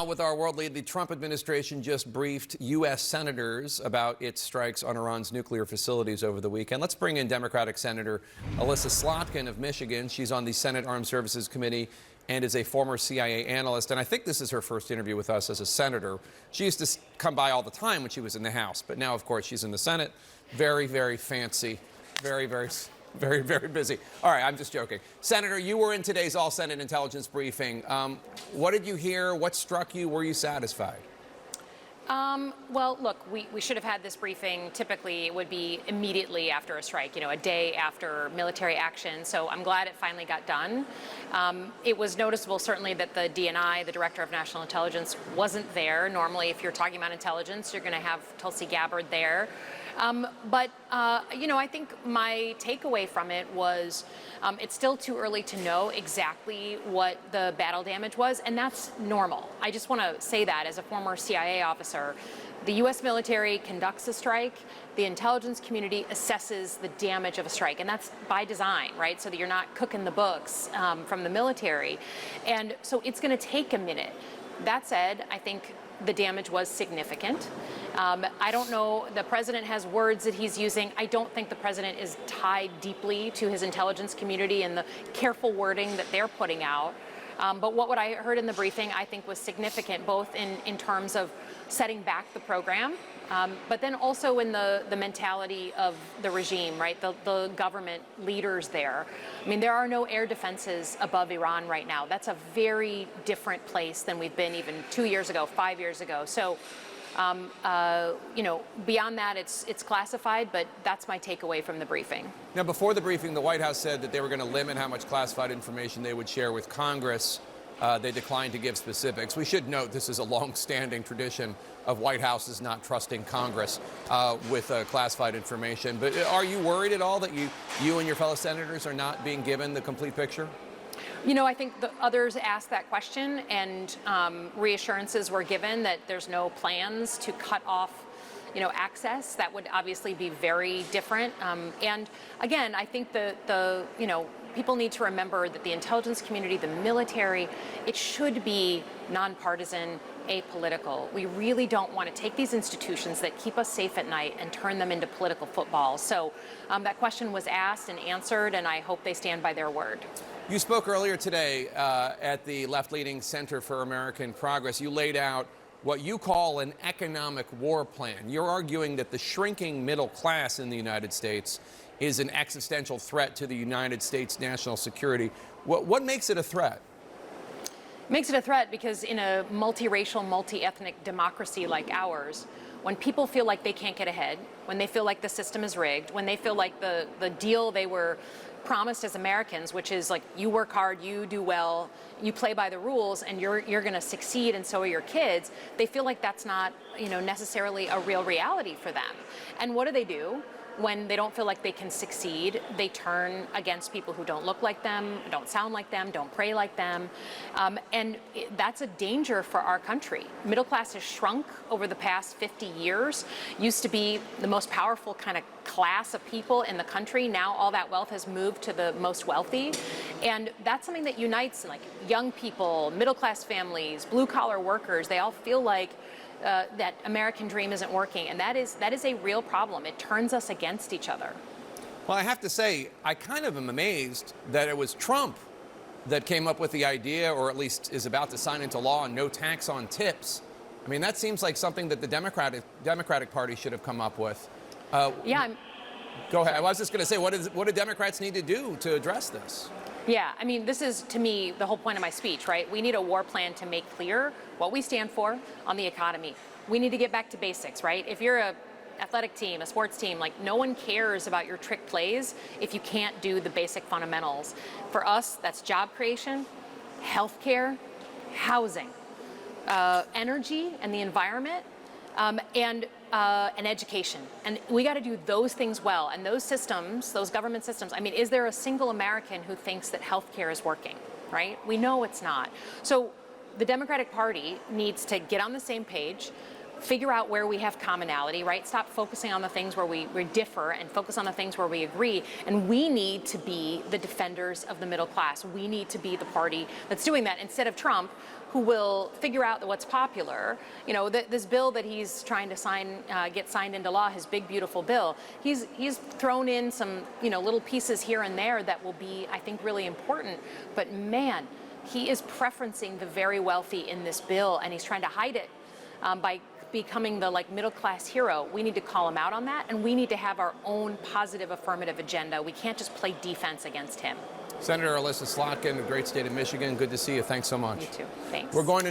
With our world lead, the Trump administration just briefed U.S. senators about its strikes on Iran's nuclear facilities over the weekend. Let's bring in Democratic Senator Alyssa Slotkin of Michigan. She's on the Senate Armed Services Committee and is a former CIA analyst. And I think this is her first interview with us as a senator. She used to come by all the time when she was in the House, but now, of course, she's in the Senate. Very, very fancy. Very busy. All right, I'm just joking. Senator, you were in today's all-Senate intelligence briefing. What did you hear? What struck you? Were you satisfied? Well, look, we should have had this briefing. Typically, it would be immediately after a strike, a day after military action. So I'm glad it finally got done. It was noticeable, certainly, that the DNI, the Director of National Intelligence, wasn't there. Normally, if you're talking about intelligence, you're going to have Tulsi Gabbard there. I think my takeaway from it was it's still too early to know exactly what the battle damage was, and that's normal. I just want to say that as a former CIA officer. The U.S. military conducts a strike. The intelligence community assesses the damage of a strike, and that's by design, right? So that you're not cooking the books from the military. And so it's going to take a minute. That said, I think the damage was significant. I don't know, the president has words that he's using. I don't think the president is tied deeply to his intelligence community and the careful wording that they're putting out. But what I heard in the briefing, I think, was significant, both in terms of setting back the program, but then also in the mentality of the regime, right? The government leaders there. I mean, there are no air defenses above Iran right now. That's a very different place than we've been even 2 years ago, 5 years ago. So, beyond that, it's classified, but that's my takeaway from the briefing. Now, before the briefing, the White House said that they were going to limit how much classified information they would share with Congress. They declined to give specifics. We should note this is a long-standing tradition of White Houses not trusting Congress with classified information. But are you worried at all that you and your fellow senators are not being given the complete picture? I think the others asked that question, and reassurances were given that there's no plans to cut off access. That would obviously be very different. And again, I think people need to remember that the intelligence community, the military, it should be nonpartisan, apolitical. We really don't want to take these institutions that keep us safe at night and turn them into political football. So that question was asked and answered, and I hope they stand by their word. You spoke earlier today at the left-leaning Center for American Progress. You laid out what you call an economic war plan. You're arguing that the shrinking middle class in the United States is an existential threat to the United States national security. What makes it a threat? It makes it a threat because in a multiracial, multi-ethnic democracy like ours, when people feel like they can't get ahead, when they feel like the system is rigged, when they feel like the deal they were promised as Americans, which is like you work hard, you do well, you play by the rules, and you're going to succeed, and so are your kids, they feel like that's not necessarily a real reality for them. And what do? When they don't feel like they can succeed, they turn against people who don't look like them, don't sound like them, don't pray like them. And that's a danger for our country. Middle class has shrunk over the past 50 years. Used to be the most powerful kind of class of people in the country. Now all that wealth has moved to the most wealthy. And that's something that unites like young people, middle class families, blue collar workers. They all feel like that American dream isn't working, and that is a real problem. It turns us against each other. Well, I have to say, I kind of am amazed that it was Trump that came up with the idea, or at least is about to sign into law, no tax on tips. I mean, that seems like something that the Democratic Party should have come up with. Yeah. Go ahead. I was just going to say, what do Democrats need to do to address this? Yeah, I mean, this is, to me, the whole point of my speech, right? We need a war plan to make clear what we stand for on the economy. We need to get back to basics, right? If you're an athletic team, a sports team, like no one cares about your trick plays if you can't do the basic fundamentals. For us, that's job creation, healthcare, housing, energy and the environment, and education. And we got to do those things well. And those systems, those government systems, I mean, is there a single American who thinks that healthcare is working, right? We know it's not. So the Democratic Party needs to get on the same page, figure out where we have commonality, right? Stop focusing on the things where we differ and focus on the things where we agree. And we need to be the defenders of the middle class. We need to be the party that's doing that instead of Trump, who will figure out what's popular. You know, this bill that he's trying to sign, get signed into law, his big beautiful bill, he's thrown in some, you know, little pieces here and there that will be, I think, really important. But man, he is preferencing the very wealthy in this bill, and he's trying to hide it by becoming the middle-class hero. We need to call him out on that, and we need to have our own positive affirmative agenda. We can't just play defense against him. Senator Alyssa Slotkin, the great state of Michigan. Good to see you. Thanks so much. You too. Thanks. We're going to